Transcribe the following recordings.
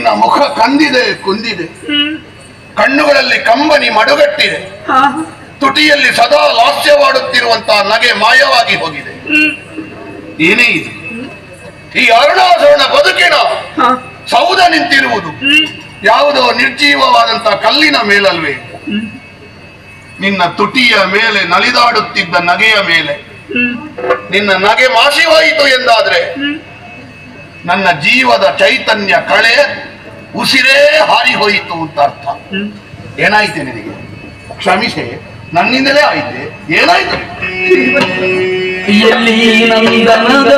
ನಿನ್ನ ಮುಖ ಕಂದಿದೆ, ಕುಂದಿದೆ, ಕಣ್ಣುಗಳಲ್ಲಿ ಕಂಬನಿ ಮಡುಗಟ್ಟಿದೆ, ತುಟಿಯಲ್ಲಿ ಸದಾ ಲಾಸ್ಯವಾಡುತ್ತಿರುವಂತಹ ನಗೆ ಮಾಯವಾಗಿ ಹೋಗಿದೆ. ಏನೇ ಇದು? ಈ ಅರುಣಾಸುರನ ಬದುಕಿನ ಸೌಧ ನಿಂತಿರುವುದು ಯಾವುದೋ ನಿರ್ಜೀವವಾದಂತಹ ಕಲ್ಲಿನ ಮೇಲಲ್ವೇ? ನಿನ್ನ ತುಟಿಯ ಮೇಲೆ ನಲಿದಾಡುತ್ತಿದ್ದ ನಗೆಯ ಮೇಲೆ ನಿನ್ನ ನಗೆ ಮಾಸಿವಾಯಿತು ಎಂದಾದ್ರೆ ನನ್ನ ಜೀವದ ಚೈತನ್ಯ ಕಳೆ ಉಸಿರೇ ಹಾರಿ ಹೋಯಿತು ಅಂತ ಅರ್ಥ. ಏನಾಯ್ತೆ ನಿನಗೆ? ಕ್ಷಮಿಸೆ, ನನ್ನಿಂದಲೇ ಆಯ್ತೆ. ಏನಾಯ್ತು? ಎಲ್ಲಿ ನಂದನದ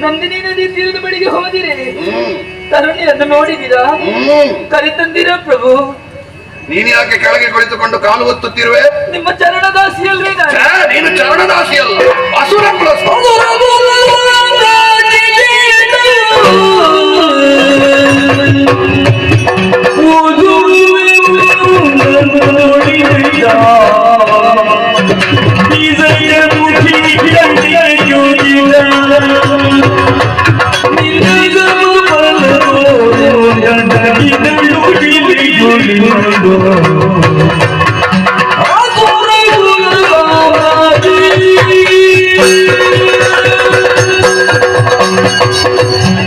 ನಂದಿನಿ ನದಿ ತೀರದ ಬಳಿಗೆ ಹೋದಿರಿ, ತರುಣಿಯನ್ನು ನೋಡಿದಿರಾ? ಕರೆತಂದಿರಾ ಪ್ರಭು? ನೀನು ಯಾಕೆ ಕೆಳಗೆ ಕುಳಿತುಕೊಂಡು ಕಾಲು ಒತ್ತುತ್ತಿರುವೆ? ನಿಮ್ಮ ಚರಣದಾಸಿಯಲ್ವೇ ನಾನು? ನೀನು ಚರಣದಾಸಿಯಲ್ಲ, ಅಸುರ ಕುಲ.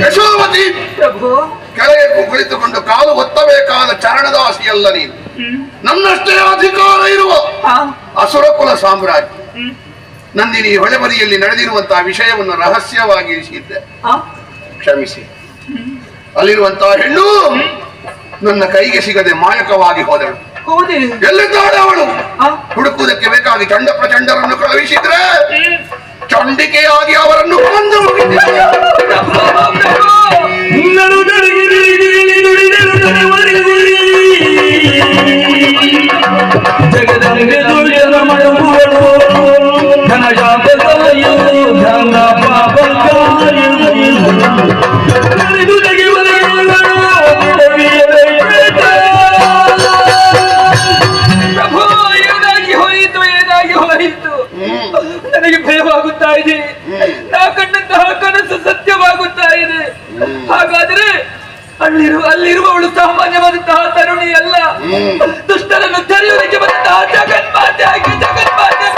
ಯಶೋವತಿ, ಕೆಳಗೆ ಕುಳಿತುಕೊಂಡು ಕಾಲು ಒತ್ತಬೇಕಾದ ಚರಣದಾಸಿಯಲ್ಲ ನೀನು. ನನ್ನಷ್ಟೇ ಅಧಿಕಾರ ಇರುವ ಅಸುರ ಕುಲ ಸಾಮ್ರಾಜ್ಯ ನಂದಿನಿ ಹೊಳೆಮರಿಯಲ್ಲಿ ನಡೆದಿರುವಂತಹ ವಿಷಯವನ್ನು ರಹಸ್ಯವಾಗಿ ಇರಿಸಿದ್ದೆ. ಕ್ಷಮಿಸಿ. ಅಲ್ಲಿರುವಂತಹ ಹೆಣ್ಣು ನನ್ನ ಕೈಗೆ ಸಿಗದೆ ಮಾಯಕವಾಗಿ ಹೋದಳು. ಎಲ್ಲಿದ್ದಾಳೆ ಅವಳು? ಹುಡುಕುವುದಕ್ಕೆ ಬೇಕಾಗಿ ಚಂಡ ಪ್ರಚಂಡರನ್ನು ಕಳುಹಿಸಿದ್ರೆ ಚಂಡಿಕೆಯಾಗಿ ಅವರನ್ನು ಕೊಂದು ನನಗೆ ಭಯವಾಗುತ್ತಾ ಇದೆ. ನಾ ಕಂಡಂತಹ ಕನಸು ಸತ್ಯವಾಗುತ್ತಾ ಇದೆ. ಹಾಗಾದ್ರೆ ಅಲ್ಲಿರುವವಳು ಸಾಮಾನ್ಯವಾದಂತಹ ತರುಣಿ ಅಲ್ಲ, ದುಷ್ಟರನ್ನು ತೆರೆಯುವುದಕ್ಕೆ ಬಂದಂತಹ ಜಗನ್ಮಾತೆ ಆಗಿ ಜಗನ್ಮಾತೆ.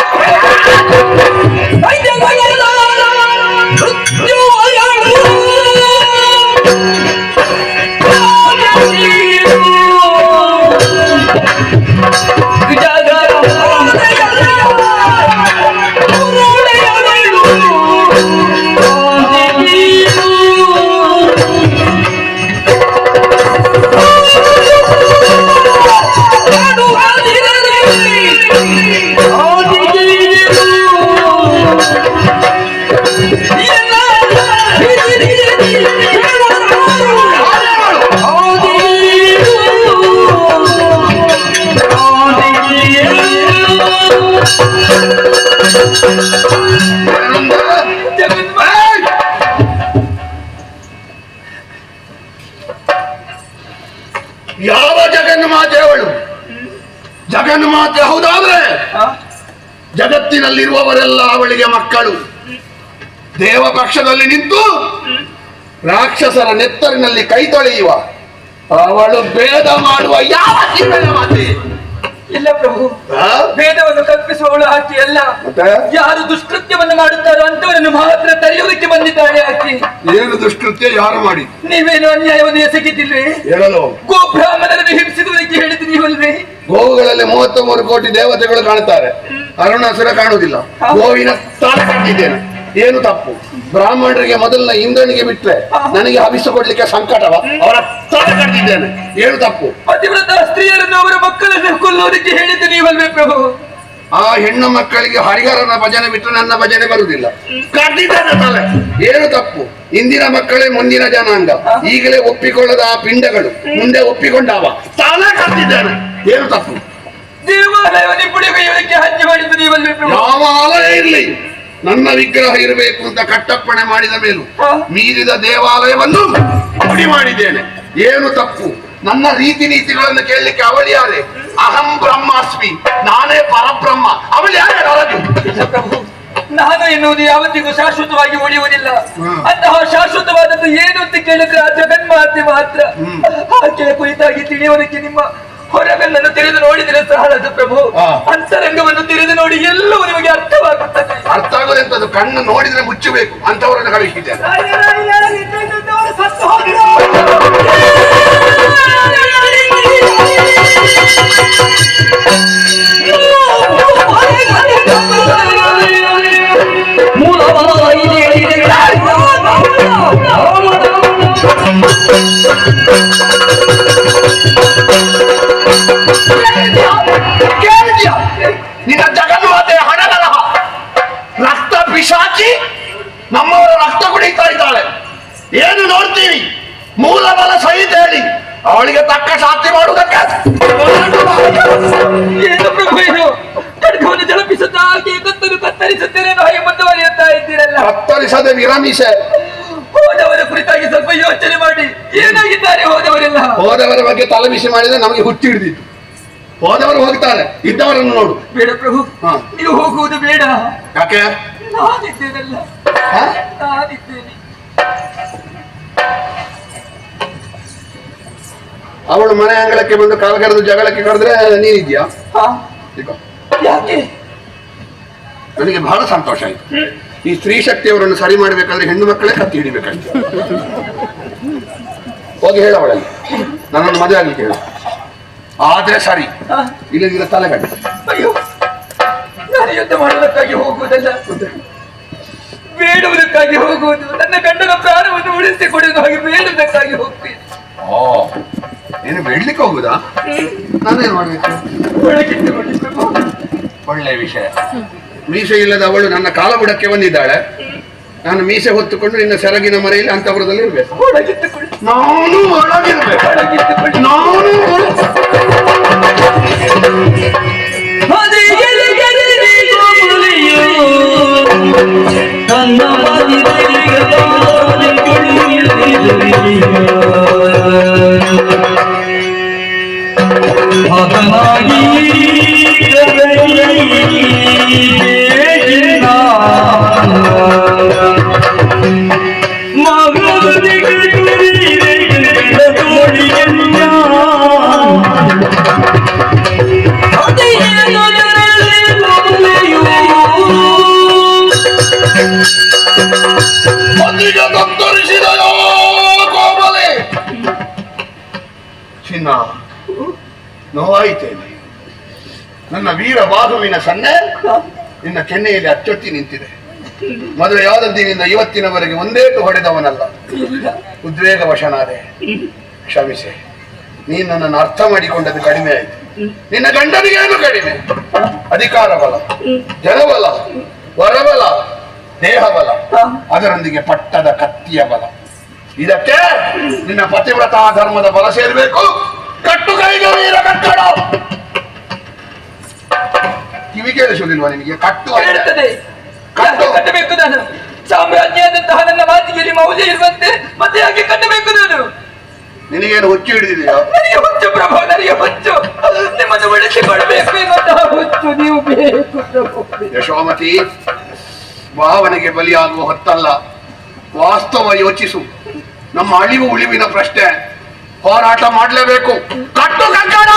ಯಾವ ಜಗನ್ಮಾತೆ ಅವಳು? ಜಗನ್ಮಾತೆ ಹೌದಾದ್ರೆ ಜಗತ್ತಿನಲ್ಲಿರುವವರೆಲ್ಲ ಅವಳಿಗೆ ಮಕ್ಕಳು. ದೇವ ಪಕ್ಷದಲ್ಲಿ ನಿಂತು ರಾಕ್ಷಸರ ನೆತ್ತರಿನಲ್ಲಿ ಕೈ ತೊಳೆಯುವ ಅವಳು ಭೇದ ಮಾಡುವ ಯಾವ ಮಾತೆ? ಇಲ್ಲ ಪ್ರಭು, ಭೇದವನ್ನು ಕಲ್ಪಿಸುವವಳು ಆಕೆ ಅಲ್ಲ. ಯಾರು ದುಷ್ಕೃತ್ಯವನ್ನು ಮಾಡುತ್ತಾರೋ ಅಂತವರನ್ನು ಮಾತ್ರ ತರೆಯುವುದಕ್ಕೆ ಬಂದಿದ್ದಾಳೆ ಆಕೆ. ಏನು ದುಷ್ಕೃತ್ಯ ಯಾರು ಮಾಡಿ? ನೀವೇನು ಅನ್ಯಾಯವನ್ನು ಎಸಗಿದ್ದಿಲ್ವೇ? ಹೇಳಲು ಗೋ ಬ್ರಾಹ್ಮಣರನ್ನು ಹಿಂಸಿಸುವುದಕ್ಕೆ ಹೇಳಿದ್ದು ನೀವಲ್ವೇ? ಗೋವುಗಳಲ್ಲಿ 33 ಕೋಟಿ ದೇವತೆಗಳು ಕಾಣುತ್ತಾರೆ, ಅರುಣಾಸುರ ಕಾಣುವುದಿಲ್ಲ. ಗೋವಿನ ತಾಳ ಕಟ್ಟಿದ್ದೇನೆ, ಏನು ತಪ್ಪು? ಬ್ರಾಹ್ಮಣರಿಗೆ ಮೊದಲನ ಇಂದ್ರನಿಗೆ ಬಿಟ್ರೆ ನನಗೆ ಹವಿಸು ಕೊಡ್ಲಿಕ್ಕೆ ಸಂಕಟವ? ಅವರ ತಾಳ ಕಟ್ಟಿದ್ದೇನೆ, ಏನು ತಪ್ಪು? ಪತಿವ್ರತ ಸ್ತ್ರೀಯರನ್ನು ಅವರ ಮಕ್ಕಳನ್ನು ಕೊಲ್ಲುವುದಕ್ಕೆ ಹೇಳಿದ್ದು ನೀವಲ್ವೇ ಪ್ರಭು? ಆ ಹೆಣ್ಣು ಮಕ್ಕಳಿಗೆ ಹರಿಹರನ ಭಜನೆ ಬಿಟ್ಟು ನನ್ನ ಭಜನೆ ಬರುವುದಿಲ್ಲ. ಕದ್ದಿದ್ದಾನೆ ತಲೆ. ಏನು ತಪ್ಪು? ಇಂದಿನ ಮಕ್ಕಳೇ ಮುಂದಿನ ಜನಾಂಗ. ಈಗಲೇ ಒಪ್ಪಿಕೊಳ್ಳದ ಆ ಪಿಂಡಗಳು ಮುಂದೆ ಒಪ್ಪಿಕೊಂಡಾವ. ತಲೆ ಕದ್ದಿದ್ದಾನೆ. ಏನು ತಪ್ಪು? ದೇವಾಲಯವನ್ನು ಪುಡಿಗೆ ಹಂಚಿ ಮಾಡಿದ್ದು ನೀವಲ್ಲಿ ಪ್ರಭು. ಯಾವ ಆಲಯ ಇರಲಿ, ನನ್ನ ವಿಗ್ರಹ ಇರಬೇಕು ಅಂತ ಕಟ್ಟಪ್ಪಣೆ ಮಾಡಿದ ಮೇಲೂ ಮೀರಿದ ದೇವಾಲಯವನ್ನು ಪುಡಿ ಮಾಡಿದ್ದೇನೆ. ಏನು ತಪ್ಪು? ನನ್ನ ರೀತಿ ನೀತಿಗಳನ್ನು ಕೇಳಲಿಕ್ಕೆ ಅವಳು ಯಾರೇ? ಅಹಂ ಬ್ರಹ್ಮಾಸ್ಮಿ, ನಾನೇ ಪರಬ್ರಹ್ಮ. ಅವಳು ಯಾರೇ? ಪ್ರಭು, ನಾನು ಎನ್ನುವುದು ಯಾವತ್ತಿಗೂ ಶಾಶ್ವತವಾಗಿ ಉಳಿಯುವುದಿಲ್ಲ. ಅಂತಹ ಶಾಶ್ವತವಾದದ್ದು ಏನು ಅಂತ ಕೇಳಿದ್ರೆ ಆ ಜಗನ್ಮಾತೆ ಮಾತ್ರ. ಆಕೆಯ ಕುರಿತಾಗಿ ತಿಳಿಯುವುದಕ್ಕೆ ನಿಮ್ಮ ಹೊರಗಣ್ಣನ್ನು ತೆರೆದು ನೋಡಿದರೆ ಸಾಲದು ಪ್ರಭು. ಅಂತರಂಗವನ್ನು ತೆರೆದು ನೋಡಿ ಎಲ್ಲವೂ ನಿಮಗೆ ಅರ್ಥವಾಗುತ್ತದೆ. ಅರ್ಥ ಆಗೋದೆಂತದ್ದು? ಕಣ್ಣು ನೋಡಿದ್ರೆ ಮುಚ್ಚಬೇಕು ಅಂತವರನ್ನು ಕಳುಹಿಸಿದ್ದೇನೆ. ನಿನ್ನ ಜಗನ್ಮಾತೆ ಹಣಗಲಹ ರಕ್ತ ಪಿಶಾಚಿ ನಮ್ಮವರ ರಕ್ತ ಕುಡಿತಾ ಇದ್ದಾಳೆ. ಏನು ನೋಡ್ತೀವಿ? ಮೂಲ ಬಲ ಸಹಿತ ಹೇಳಿ ಅವಳಿಗೆ ತಕ್ಕ ಶಾಸ್ತಿ ಮಾಡುವುದಕ್ಕೆ. ಏನು ಪ್ರಭು, ಏನು ಖಡ್ಗವನ್ನು ಜಲಪಿಸುತ್ತಾ ಆಕೆಯ ಕತ್ತನ್ನು ಕತ್ತರಿಸುತ್ತೇನೆ ಹಾಗೆ ಮುಂದುವರಿಯುತ್ತಾ ಇದ್ದೀರಲ್ಲ. ಕತ್ತರಿಸದೆ ವಿರಮಿಸೆ. ಹೋದವರ ಕುರಿತಾಗಿ ಸ್ವಲ್ಪ ಯೋಚನೆ ಮಾಡಿ. ಏನಾಗಿದ್ದಾರೆ ಹೋದವರೆಲ್ಲ? ಹೋದವರ ಬಗ್ಗೆ ತಲೆಬಿಸಿ ಮಾಡಿದ್ರೆ ನಮಗೆ ಹುಚ್ಚಿ ಹಿಡಿದಿತ್ತು. ಹೋದವರು ಹೋಗ್ತಾರೆ, ಇದ್ದವರನ್ನು ನೋಡು. ಬೇಡ ಪ್ರಭು, ನೀವು ಹೋಗುವುದು ಬೇಡ. ಯಾಕೆ? ನಾನಿದ್ದೇನಲ್ಲ, ನಾನಿದ್ದೇನೆ. ಅವಳು ಮನೆ ಅಂಗಳಕ್ಕೆ ಬಂದು ಕಾಲಕರೆದು ಜಗಳಕ್ಕೆ ಕರೆದ್ರೆ ನೀನಿದ್ಯಾ? ಯಾಕೆ? ನನಗೆ ಬಹಳ ಸಂತೋಷ ಆಯ್ತು. ಈ ಸ್ತ್ರೀ ಶಕ್ತಿಯವರನ್ನು ಸರಿ ಮಾಡಬೇಕಾದ್ರೆ ಹೆಣ್ಣು ಮಕ್ಕಳೇ ಕತ್ತಿ ಹಿಡಿಬೇಕಾಯ್ತು. ಹೋಗಿ ಹೇಳವಳಲ್ಲಿ ನನ್ನನ್ನು ಮದುವೆ ಆಗ್ಲಿಕ್ಕೆ ಹೇಳು. ಆದ್ರೆ ಸರಿ, ಇಲ್ಲದಿರ ತಲೆಗಟ್ಟ. ಅಯ್ಯೋ, ನಾನು ಯುದ್ಧ ಮಾಡುವುದಕ್ಕಾಗಿ ಹೋಗುವುದಲ್ಲ, ಬೇಡುವುದಕ್ಕಾಗಿ ಹೋಗುವುದು. ನನ್ನ ಗಂಡನ ಪ್ರಾಣವನ್ನು ಉಳಿಸಿಕೊಡುವುದು ಹಾಗೆ ಬೇಡುವುದಕ್ಕಾಗಿ ಹೋಗ್ತೀನಿ. ಓ, ನೀನು ಬೇಡ್ಲಿಕ್ಕೆ ಹೋಗುದಾ? ನಾನೇನು ಮಾಡ್ಬೇಕು? ಒಳಗಿಟ್ಟುಕೊಂಡಿದ್ದು ಒಳ್ಳೆ ವಿಷಯ. ಮೀಸೆ ಇಲ್ಲದ ಅವಳು ನನ್ನ ಕಾಲ ಬುಡಕ್ಕೆ ಬಂದಿದ್ದಾಳೆ. ನಾನು ಮೀಸೆ ಹೊತ್ತುಕೊಂಡು ನಿನ್ನ ಸೆರಗಿನ ಮರೆಯಲ್ಲಿ ಅಂತಪುರದಲ್ಲಿ ಇರ್ಬೇಕು. ನಾನು ಒಳಗಿರ್ಬೇಕು. ನಾನು ಚಿನ್ನ ನೋವಾಯಿತೇನೆ. ನನ್ನ ವೀರ ಬಾಹುವಿನ ಸನ್ನೆ ನಿನ್ನ ಕೆನ್ನೆಯಲ್ಲಿ ಅಚ್ಚೊತ್ತಿ ನಿಂತಿದೆ. ಮದುವೆಯಾದದ್ದಿನಿಂದ ಇವತ್ತಿನವರೆಗೆ ಒಂದೇಟು ಹೊಡೆದವನಲ್ಲ. ಉದ್ವೇಗವಶನಾದೆ, ಕ್ಷಮಿಸೆ. ನೀನು ನನ್ನನ್ನು ಅರ್ಥ ಮಾಡಿಕೊಂಡದ್ದು ಕಡಿಮೆ ಆಯಿತು. ನಿನ್ನ ಗಂಡನಿಗೇನು ಕಡಿಮೆ? ಅಧಿಕಾರ ಬಲ, ಜನಬಲ, ವರಬಲ, ದೇಹಬಲ, ಅದರೊಂದಿಗೆ ಪಟ್ಟದ ಕತ್ತಿಯ ಬಲ. ಇದಕ್ಕೆ ನಿನ್ನ ಪತಿವ್ರತಾ ಧರ್ಮದ ಬಲ ಸೇರಬೇಕು. ಕಟ್ಟು ಕೈಗೆ ವೀರ ಕಟ್ಟಡ. ಕಿವಿ ಕೇಳಿಸುವುದಿಲ್ವಾ ನಿನಗೆ? ಕಟ್ಟಬೇಕು. ನಾನು ಸಾಮ್ರಾಜ್ಯದಂತಹ ನನ್ನ ಮಾತಿಗೆ ಮೌಲ್ಯ ಇರುವಂತೆ ಮತ್ತೆ ಯಾಕೆ ಕಟ್ಟಬೇಕು? ನಾನು ನಿನಗೇನು ಹುಚ್ಚು ಹಿಡಿದಿದೆಯಾ? ನನಗೆ ಹುಚ್ಚು ಪ್ರಭು, ನನಗೆ ಹುಚ್ಚು. ನಿಮ್ಮನ್ನು ಉಳಿಸಿಕೊಳ್ಬೇಕು ಎನ್ನುವಂತಹ ಹುಚ್ಚು ನೀವು ಬೇಕು ಪ್ರಭು. ಯಶೋಮತಿ, ಭಾವನೆಗೆ ಬಲಿಯಾಗುವ ಹೊತ್ತಲ್ಲ, ವಾಸ್ತವ ಯೋಚಿಸು. ನಮ್ಮ ಅಳಿವು ಉಳಿವಿನ ಪ್ರಶ್ನೆ. ಹೋರಾಟ ಮಾಡಲೇಬೇಕು. ಕಟ್ಟು ಕಟ್ಟಡ.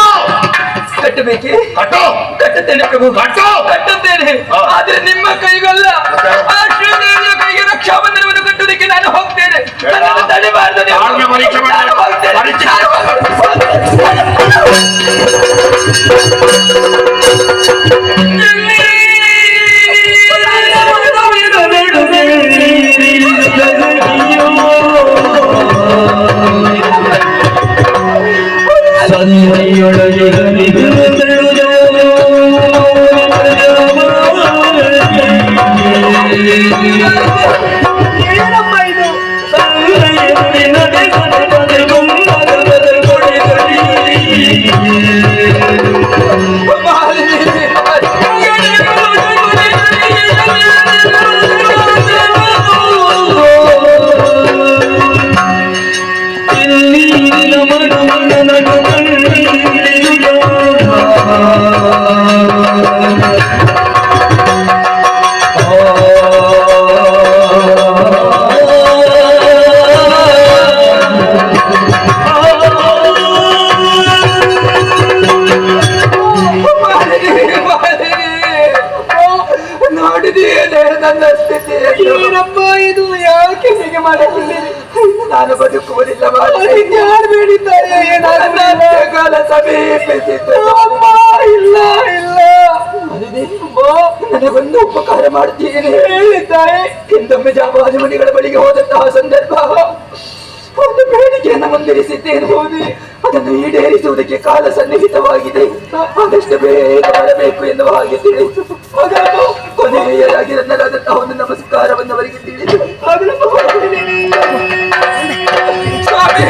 ಕಟ್ಟಬೇಕೆ? ಕಟ್ಟು. ಕಟ್ಟುತ್ತೇನೆ ಪ್ರಭು, ಕಟ್ಟು. ಕಟ್ಟುತ್ತೇನೆ. ಆದ್ರೆ ನಿಮ್ಮ ಕೈಗಲ್ಲ, ಆ ಶ್ರೀದೇವಿಯ ಕೈಗೆ ರಕ್ಷಾಬಂಧನವನ್ನು ಕಟ್ಟುವುದಕ್ಕೆ ನಾನು ಹೋಗ್ತೇನೆ. ನನ್ನನ್ನು ತಡೆಬಾರದು ನೀವು. ಪರೀಕ್ಷೆ ನಾನು ಹೋಗ್ತೇನೆ. ಸಂಧಿಯೊಳಗೆ ನೋಡಿದೆಯೇ ನನ್ನ ಸ್ಥಿತಿ? ಏನಪ್ಪ ಇದು? ಯಾಕೆ ಹೀಗೆ ಮಾಡಿದ್ದೀರಿ? ನಾನು ಬದುಕುವುದಿಲ್ಲ. ಯಾರು ಬೇಡಿದ್ದಾರೆ? ಕಾಲ ಸಮೀಪಿಸಿತು. ಇಲ್ಲ ಇಲ್ಲ, ನನಗೊಂದು ಉಪಕಾರ ಮಾಡ್ತೀನಿ. ಹೇಳಿದ್ದಾರೆ ಹಿಂದೊಮ್ಮೆ ಜಾಬಾಜಿ ಮನೆಗಳ ಬಳಿಗೆ ಹೋದಂತಹ ಸಂದರ್ಭ ಒಂದು ಬೇಡಿಕೆಯನ್ನು ಮುಂದಿರಿಸಿದ್ದೇನೆ. ಅದನ್ನು ಈಡೇರಿಸುವುದಕ್ಕೆ ಕಾಲ ಸನ್ನಿಹಿತವಾಗಿದೆ. ಆದಷ್ಟು ಬೇಗ ಬರಬೇಕು ಎನ್ನುವ ಹಾಗೆ ತಿಳಿಯಿತು. ಕೊನೆಯಾಗಿ ನನ್ನದಾದಂತಹ ಒಂದು ನಮಸ್ಕಾರವನ್ನು ಅವರಿಗೆ ತಿಳಿದು ಸ್ವಾಮಿ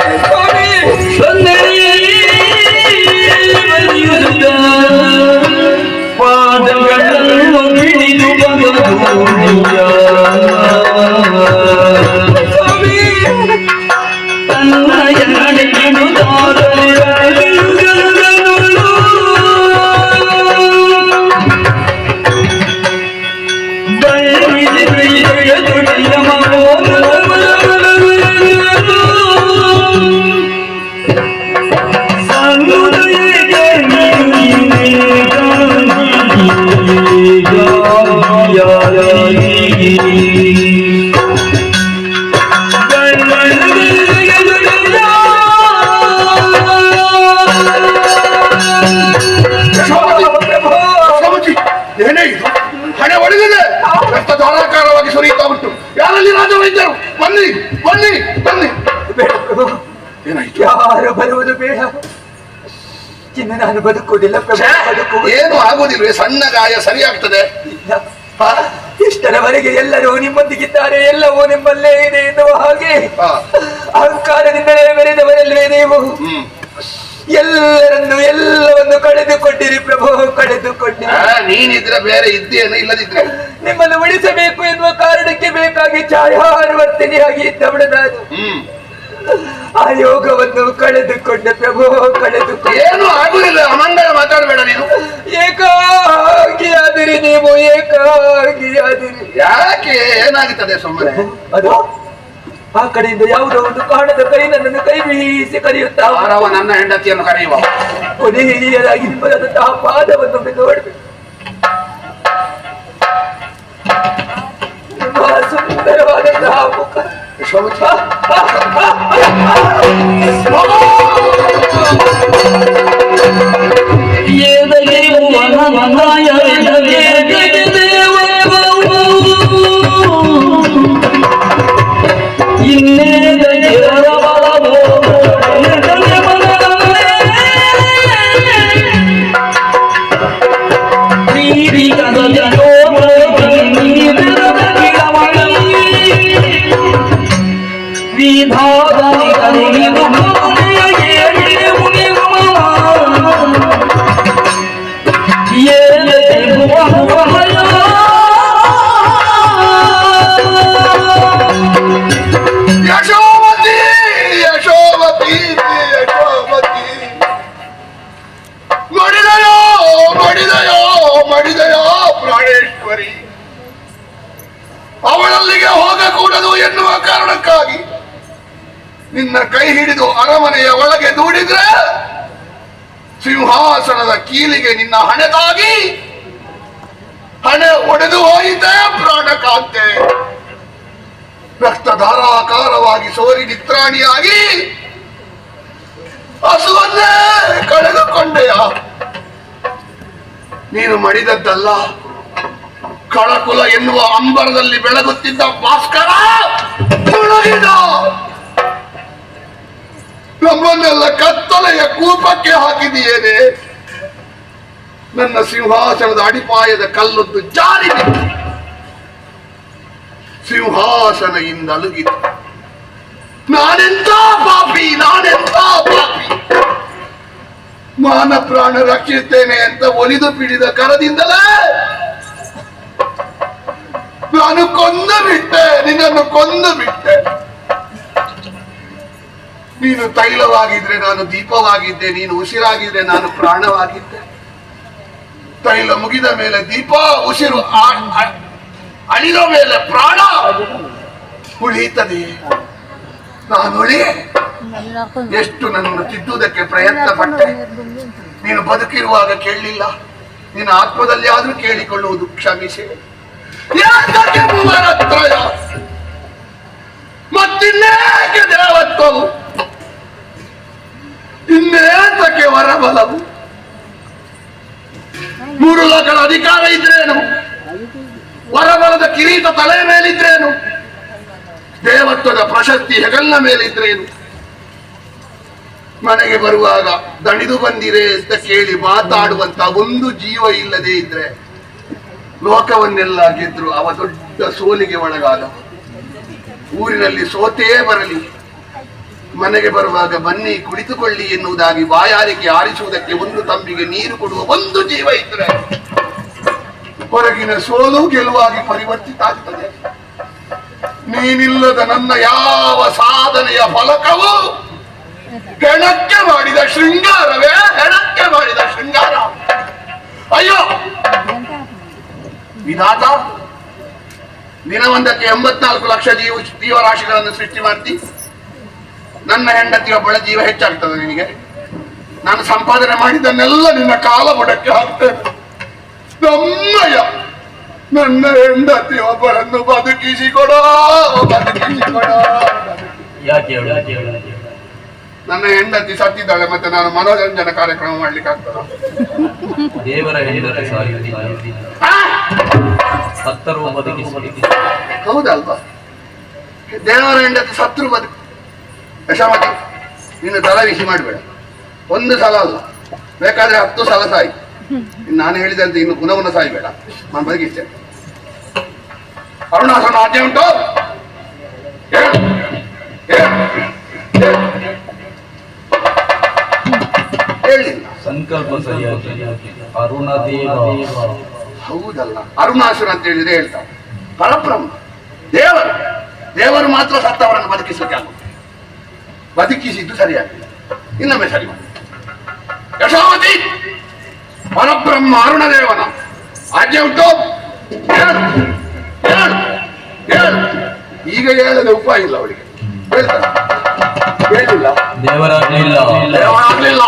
ಪಾದಗಳನ್ನು ಹಿಡಿದು ಏನೇ ಇದು? ಹಣೆ ಒಡೆದಿದೆ, ರಕ್ತ ಧಾರಾಕಾರವಾಗಿ ಸುರಿಯುತ್ತಾ ಉಂಟು. ಯಾರಲ್ಲಿ ರಾಜವೈದ್ಯರು? ಬನ್ನಿ ಬನ್ನಿ ಬನ್ನಿ. ಬೇಡ ಪ್ರಭು, ಏನಾಯ್ತು? ಯಾರು ಬರುವುದು ಬೇಡ. ಇನ್ನು ನಾನು ಬದುಕುವುದಿಲ್ಲ ಪ್ರಭು. ಏನು ಆಗುವುದಿಲ್ವೇ? ಸಣ್ಣ ಗಾಯ ಸರಿಯಾಗ್ತದೆ. ಇಷ್ಟರವರೆಗೆ ಎಲ್ಲರೂ ನಿಮ್ಮೊಂದಿಗಿದ್ದಾರೆ, ಎಲ್ಲವೂ ನಿಮ್ಮಲ್ಲೇ ಇದೆ ಎನ್ನುವ ಹಾಗೆ ಅಹಂಕಾರದಿಂದಲೇ ಬೆರೆದವರಲ್ವೇ ನೀವು? ಎಲ್ಲವನ್ನು ಕಳೆದುಕೊಂಡಿರಿ ಪ್ರಭು, ಕಳೆದುಕೊಂಡಿರಿ. ನೀನಿದ್ರೆ ಬೇರೆ ಇದ್ದೇನು, ಇಲ್ಲದಿದ್ರೆ ನಿಮ್ಮನ್ನು ಉಳಿಸಬೇಕು ಎನ್ನುವ ಕಾರಣಕ್ಕೆ ಬೇಕಾಗಿ ಛಾಯಾನುವರ್ತನೆಯಾಗಿ ಇದ್ದವಳು ನಾನು. ಆ ಯೋಗವನ್ನು ಕಳೆದುಕೊಂಡೆ ಪ್ರಭು, ಕಳೆದುಕೊಂಡೆ. ಏನು ಆಗುದಿಲ್ಲ, ಅಮಂಗಳ ಮಾತಾಡಬೇಡ ನೀನು. ಏಕಾಗಿಯಾದಿರಿ ನೀವು, ಏಕಾಗಿಯಾದಿರಿ. ಯಾಕೆ? ಏನಾಗುತ್ತದೆ ಸುಮ್ಮನೆ? ಅದು ಆ ಕಡೆಯಿಂದ ಯಾವುದೋ ಒಂದು ಕಾರಣದ ಕೈ ನನ್ನನ್ನು ಕೈ ಬೀಸಿ ಕರೆಯುತ್ತಾ ನನ್ನ ಹೆಂಡತಿಯನ್ನು ಕರೆಯುವ. ಕೊನೆಯಾಗಿ ನಿಮ್ಮದಾದಂತಹ ಪಾದವನ್ನು ನೋಡಬೇಕು. ನಿಮ್ಮ ಸುಂದರವಾದಂತಹ ಮುಖ ಯಶೋಮತಿ ಯಶೋಮತಿ ಯಶೋಮತಿ, ಮಡಿದಯೋ ಮಡಿದಯೋ ಮಡಿದಯೋ ಪ್ರಾಣೇಶ್ವರಿ. ಅವಳಲ್ಲಿಗೆ ಹೋಗಕೂಡದು ಎನ್ನುವ ಕಾರಣಕ್ಕಾಗಿ ನಿನ್ನ ಕೈ ಹಿಡಿದು ಅರಮನೆಯ ಒಳಗೆ ದೂಡಿದ್ರೆ ಸಿಂಹಾಸನದ ಕೀಲಿಗೆ ನಿನ್ನ ಹಣೆದಾಗಿ ಹಣೆ ಒಡೆದು ಹೋಯಿತೆ ಪ್ರಾಣಕಾಂತೆ. ರಕ್ತಧಾರಾಕಾರವಾಗಿ ಸೋರಿ ನಿತ್ರಾಣಿಯಾಗಿ ಹಸುವನ್ನೇ ಕಳೆದುಕೊಂಡೆಯ. ನೀನು ಮಡಿದದ್ದಲ್ಲ, ಕಳಕುಲ ಎನ್ನುವ ಅಂಬರದಲ್ಲಿ ಬೆಳಗುತ್ತಿದ್ದ ಭಾಸ್ಕರ ಮುಳುಗಿದ. ನಮ್ಮನ್ನೆಲ್ಲ ಕತ್ತಲೆಯ ಕೂಪಕ್ಕೆ ಹಾಕಿದೆಯೇನೆ. ನನ್ನ ಸಿಂಹಾಸನದ ಅಡಿಪಾಯದ ಕಲ್ಲೊಂದು ಜಾರಿ ಬಿತ್ತು, ಸಿಂಹಾಸನ ಇಂದ ಅಲುಗಿತು. ನಾನೆಂತ ಪಾಪಿ, ನಾನೆಂತ ಪಾಪಿ. ಮಾನ ಪ್ರಾಣ ರಕ್ಷಿಸ್ತೇನೆ ಅಂತ ಒಲಿದು ಪಿಡಿದ ಕರದಿಂದಲೇ ನಾನು ಕೊಂದು ಬಿಟ್ಟೆ, ನಿನ್ನನ್ನು ಕೊಂದು ಬಿಟ್ಟೆ. ನೀನು ತೈಲವಾಗಿದ್ರೆ ನಾನು ದೀಪವಾಗಿದ್ದೆ, ನೀನು ಉಸಿರಾಗಿದ್ರೆ ನಾನು ಪ್ರಾಣವಾಗಿದ್ದೆ. ತೈಲ ಮುಗಿದ ಮೇಲೆ ದೀಪ, ಉಸಿರು ಅಳಿದ ಮೇಲೆ ಪ್ರಾಣ ಉಳಿಯುತ್ತದೆ. ನಾನುಳಿ ಎಷ್ಟು ನನ್ನನ್ನು ತಿದ್ದುವುದಕ್ಕೆ ಪ್ರಯತ್ನ ಪಟ್ಟೆ, ನೀನು ಬದುಕಿರುವಾಗ ಕೇಳಲಿಲ್ಲ. ನಿನ್ನ ಆತ್ಮದಲ್ಲಿ ಆದ್ರೂ ಕೇಳಿಕೊಳ್ಳುವುದು ಕ್ಷಮಿಸಿ. ಮತ್ತಿನ್ನೇಕೆ ದೇವತ್ವವು, ಇನ್ನೇತಕ್ಕೆ ವರಬಲವು? ಮೂರು ಲೋಕಗಳ ಅಧಿಕಾರ ಇದ್ರೇನು, ವರಬಲದ ಕಿರೀಟ ತಲೆ ಮೇಲಿದ್ರೇನು, ದೇವತ್ವದ ಪ್ರಶಸ್ತಿ ಹೆಗಲಿನ ಮೇಲಿದ್ರೇನು? ಮನೆಗೆ ಬರುವಾಗ ದಣಿದು ಬಂದಿರೆ ಅಂತ ಕೇಳಿ ಮಾತಾಡುವಂತ ಒಂದು ಜೀವ ಇಲ್ಲದೆ ಇದ್ರೆ ಲೋಕವನ್ನೆಲ್ಲ ಗೆದ್ರು ಅವ ದೊಡ್ಡ ಸೋಲಿಗೆ ಒಳಗಾದ. ಊರಿನಲ್ಲಿ ಸೋತೇ ಬರಲಿ, ಮನೆಗೆ ಬರುವಾಗ ಬನ್ನಿ ಕುಳಿತುಕೊಳ್ಳಿ ಎನ್ನುವುದಾಗಿ ಬಾಯಾರಿಕೆ ಆರಿಸುವುದಕ್ಕೆ ಒಂದು ತಂಬಿಗೆ ನೀರು ಕೊಡುವ ಒಂದು ಜೀವ ಇದ್ರೆ ಹೊರಗಿನ ಸೋಲು ಗೆಲುವಾಗಿ ಪರಿವರ್ತಿತ ಆಗ್ತದೆ. ನೀನಿಲ್ಲದ ನನ್ನ ಯಾವ ಸಾಧನೆಯ ಫಲಕವು ಹೆಣಕ್ಕೆ ಮಾಡಿದ ಶೃಂಗಾರವೇ, ಹೆಣಕ್ಕೆ ಮಾಡಿದ ಶೃಂಗಾರ. ಅಯ್ಯೋ ವಿಧಾತ, ದಿನವೊಂದಕ್ಕೆ 84 ಲಕ್ಷ ಜೀವರಾಶಿಗಳನ್ನು ಸೃಷ್ಟಿ ಮಾಡ್ತಿ. ನನ್ನ ಹೆಂಡತಿಯ ಒಬ್ಬಳ ಜೀವ ಹೆಚ್ಚಾಗ್ತದೆ ನಿನಗೆ. ನಾನು ಸಂಪಾದನೆ ಮಾಡಿದ್ದನ್ನೆಲ್ಲ ನಿನ್ನ ಕಾಲ ಬುಡಕ್ಕೆ ಹಾಕ್ತೇನೆ. ನಮ್ಮಯ್ಯ, ನನ್ನ ಹೆಂಡತಿ ಒಬ್ಬಳನ್ನು ಬದುಕಿಸಿಕೊಡೋ, ಬದುಕಿಸಿಕೊಡೋ. ನನ್ನ ಹೆಂಡತಿ ಸತ್ತಿದ್ದಾಳೆ, ಮತ್ತೆ ನಾನು ಮನೋರಂಜನಾ ಕಾರ್ಯಕ್ರಮ ಮಾಡ್ಲಿಕ್ಕೆ ಆಗ್ತದ? ದೇವರ ಹೌದಲ್ವಾ? ದೇವರ ಹೆಂಡತಿ ಸತ್ರು ಬದುಕು. ಯಶಮತಿ, ನೀನು ತಲೆ ಬಿಸಿ ಮಾಡಬೇಡ. ಒಂದು ಸಲ ಅಲ್ಲ, ಬೇಕಾದ್ರೆ 10 ಸಲ ಸಾಯಿ. ನಾನು ಹೇಳಿದಂತೆ ಇನ್ನು ಪುನಃ ಸಾಯ್ಬೇಡ. ನಾನು ಬದುಕಿಸ್ತೇನೆ. ಅರುಣಾಸನ ಆಜ್ಞೆ ಉಂಟು? ಹೇಳಿಲ್ಲ. ಸಂಕಲ್ಪ ಸರಿಯಾಗಿ ಅರುಣದೇವ. ಹೌದಲ್ಲ, ಅರುಣಾಸುರ ಅಂತ ಹೇಳಿದ್ರೆ ಹೇಳ್ತಾರೆ ಪರಬ್ರಹ್ಮ ದೇವರು. ದೇವರು ಮಾತ್ರ ಸತ್ತವರನ್ನು ಬದುಕಿಸಲಿಕ್ಕೆ ಆಗುದು. ಬದುಕಿಸಿದ್ದು ಸರಿಯಾಗಿಲ್ಲ, ಇನ್ನೊಮ್ಮೆ ಸರಿ ಮಾಡಿ. ಯಶಾವತಿ, ಪರಬ್ರಹ್ಮ ಅರುಣದೇವನ ಆಜ್ಞೆ ಉಂಟು? ಈಗ ಹೇಳದೆ ಉಪಾಯ ಇಲ್ಲ ಅವಳಿಗೆ. ಹೇಳ್ತಾರೆ ಹೇಳಿಲ್ಲ, ದೇವರಾಗ್ಲಿಲ್ಲ, ದೇವರಾಗ್ಲಿಲ್ಲ,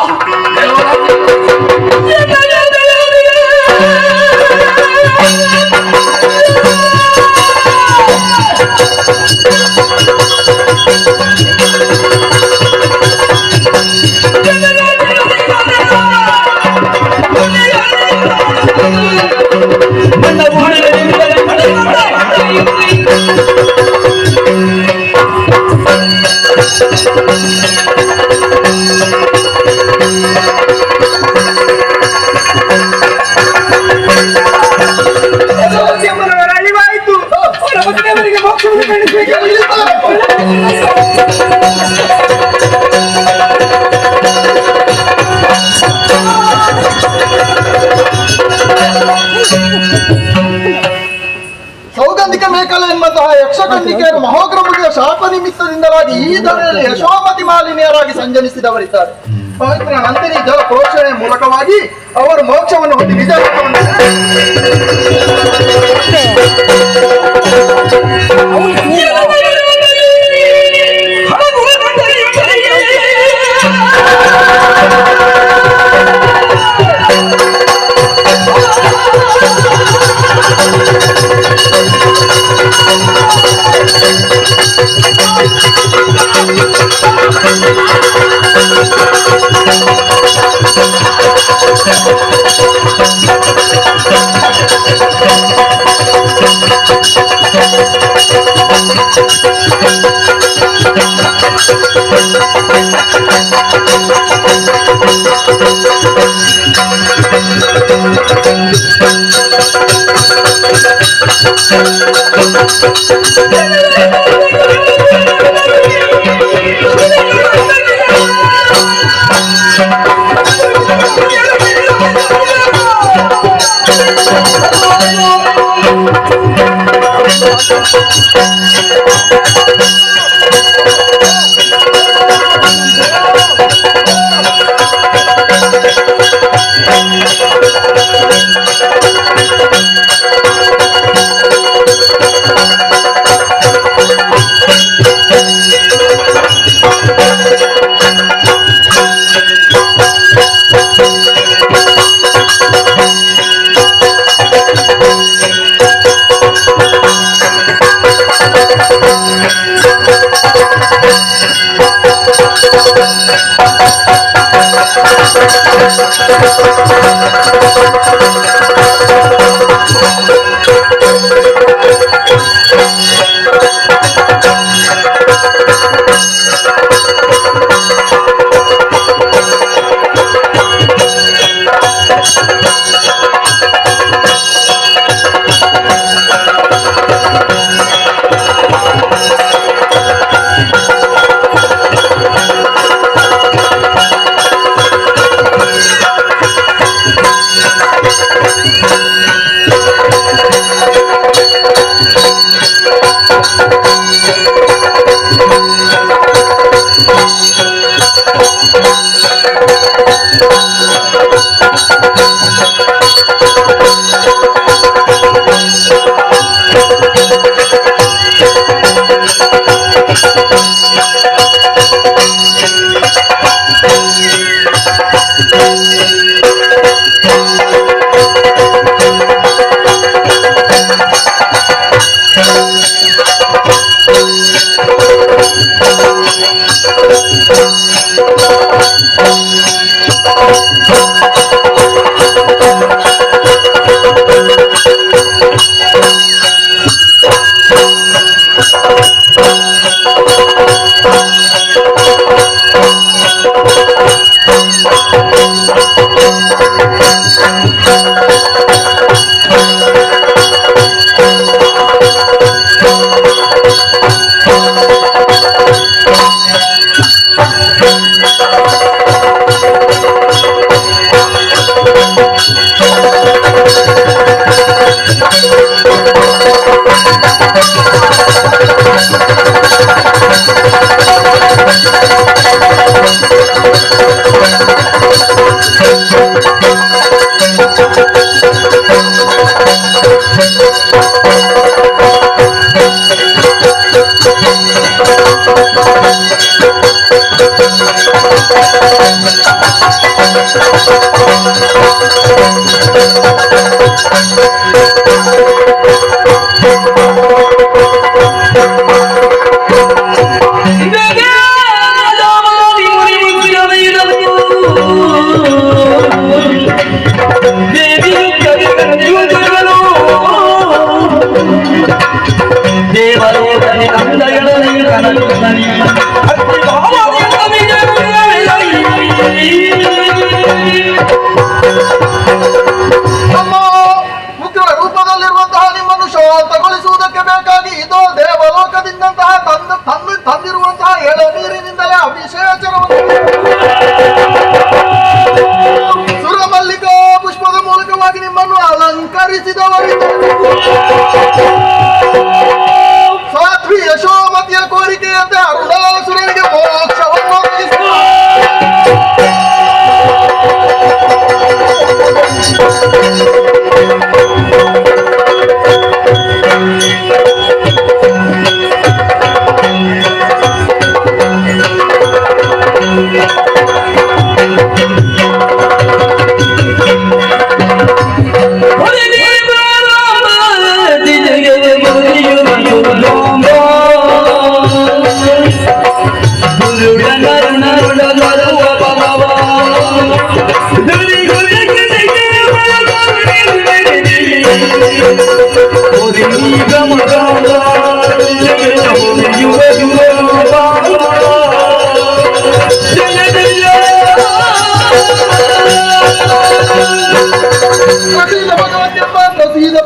ಸೌಗಂಧಿಕ ಮೇಕಲ ಎನ್ನುವಂತಹ ಯಕ್ಷಕಂಡಿಕೆಯರು ಮಹೋಗ್ರಮುಡಿಯ ಶಾಪ ನಿಮಿತ್ತದಿಂದಲಾಗಿ ಈ ಧರೆಯಲ್ಲಿ ಯಶೋಮತಿ ಮಾಲಿನಿಯರಾಗಿ ಸಂಜನಿಸಿದವರಿದ್ದಾರೆ. ಪವಿತ್ರ ನಂದಿನಿ ಜಲ ಪ್ರೋಕ್ಷಣೆಯ ಮೂಲಕವಾಗಿ ಅವರು ಮೋಕ್ಷವನ್ನು ಹೊಂದಿ ನಿಜ ನಮ್ಮ ಉಗ್ರ ರೂಪದಲ್ಲಿರುವಂತಹ ನಿಮ್ಮನ್ನು ಶಾಂತಗೊಳಿಸುವುದಕ್ಕೆ ಬೇಕಾಗಿ ಇದು ದೇವಲೋಕದಿಂದಂತಹ ತಂದಿರುವಂತಹ ಎಳನೀರಿನಿಂದಲೇ ಅಭಿಷೇಚನವನ್ನು ಸುರಮಲ್ಲಿಕಾ ಪುಷ್ಪದ ಮೂಲಕವಾಗಿ ನಿಮ್ಮನ್ನು ಅಲಂಕರಿಸಿದವರಿದ್ದು ಸಾಧ್ವಿ ಯಶೋಮತಿಯ ಕೋರಿಕೆಯಂತೆ ಅರುಣಾಸುರನಿಗೆ ಮೋಕ್ಷವನ್ನು ಒದಗಿಸಿದ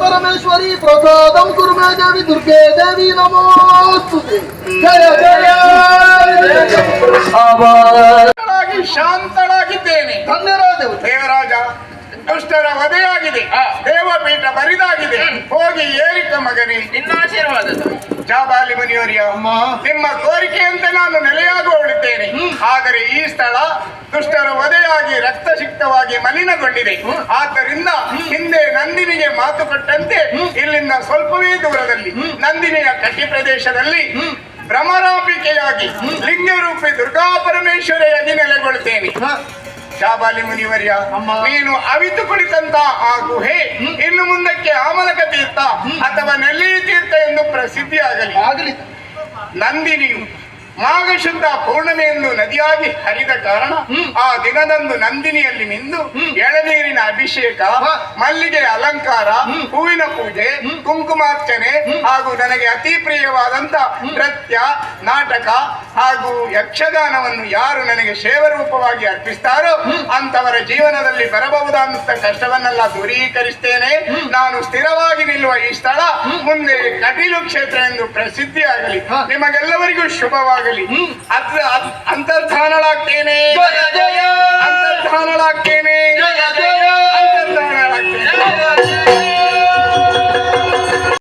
परमेश्वरी प्रसादम कुर्मे देवी दुर्गे देवी नमोस्तुते जय जय ಶಾಂತಳಾಗಿದ್ದೇನೆ. ಧನ್ಯರಾದೆವು ದೇವರಾಜ, ದುಷ್ಟರ ವಧೆಯಾಗಿದೆ, ದೇವಪೀಠ ಬರಿದಾಗಿದೆ. ಹೋಗಿ ಏರಿಕ ಮಗನೇ, ನಿನ್ನ ಆಶೀರ್ವಾದ. ಜಾಬಾಲಿ ಮುನಿಯವರಿಯ ನಿಮ್ಮ ಕೋರಿಕೆಯಂತೆ ನಾನು ನೆಲೆಯಾಗುವಳಿದ್ದೇನೆ. ಆದರೆ ಈ ಸ್ಥಳ ದುಷ್ಟರ ವಧೆಯಾಗಿ ರಕ್ತಸಿಕ್ತವಾಗಿ ಮಲಿನಗೊಂಡಿದೆ. ಆದ್ದರಿಂದ ಹಿಂದೆ ನಂದಿನಿಗೆ ಮಾತು ಕೊಟ್ಟಂತೆ ಇಲ್ಲಿಂದ ಸ್ವಲ್ಪವೇ ದೂರದಲ್ಲಿ ನಂದಿನಿಯ ಕಟ್ಟಿ ಪ್ರದೇಶದಲ್ಲಿ ಭ್ರಮರಾಂಬಿಕೆಯಾಗಿ ಲಿಂಗರೂಪಿ ದುರ್ಗಾ ಪರಮೇಶ್ವರಿಯಾಗಿ ನೆಲೆಗೊಳ್ಳುತ್ತೇನೆ. ಶಾಬಾಲಿ ಮುನಿವರ್ಯ, ನೀನು ಅವಿತು ಕುಳಿತಂತ ಆ ಗುಹೆ ಇನ್ನು ಮುಂದಕ್ಕೆ ಆಮಲಕ ತೀರ್ಥ ಅಥವಾ ನೆಲ್ಲಿ ತೀರ್ಥ ಎಂದು ಪ್ರಸಿದ್ಧಿ ಆಗಲಿ. ನಂದಿನಿಯು ಮಾಘ ಶುದ್ಧ ಪೌರ್ಣಮಿಯಂದು ನದಿಯಾಗಿ ಹರಿದ ಕಾರಣ ಆ ದಿನದಂದು ನಂದಿನಿಯಲ್ಲಿ ಮಿಂದು ಎಳನೀರಿನ ಅಭಿಷೇಕ, ಮಲ್ಲಿಗೆ ಅಲಂಕಾರ, ಹೂವಿನ ಪೂಜೆ, ಕುಂಕುಮಾರ್ಚನೆ ಹಾಗೂ ನನಗೆ ಅತಿ ಪ್ರಿಯವಾದಂತ ನೃತ್ಯ, ನಾಟಕ ಹಾಗೂ ಯಕ್ಷಗಾನವನ್ನು ಯಾರು ನನಗೆ ಸೇವರೂಪವಾಗಿ ಅರ್ಪಿಸ್ತಾರೋ ಅಂತವರ ಜೀವನದಲ್ಲಿ ಬರಬಹುದಾದಂತ ಕಷ್ಟವನ್ನೆಲ್ಲ ದೂರೀಕರಿಸ್ತೇನೆ. ನಾನು ಸ್ಥಿರವಾಗಿ ನಿಲ್ಲುವ ಈ ಸ್ಥಳ ಮುಂದೆ ಕಟೀಲು ಕ್ಷೇತ್ರ ಎಂದು ಪ್ರಸಿದ್ಧಿಯಾಗಲಿ. ನಿಮಗೆಲ್ಲವರಿಗೂ ಶುಭವಾಗಲಿ. ಅಂತರ್ಧಾನಳಾಗ್ತೇನೆ, ಅಂತರ್ಧಾನಳಾಗ್ತೇನೆ, ಅಂತರ್ಧಾನಳಾಗ್ತೇನೆ.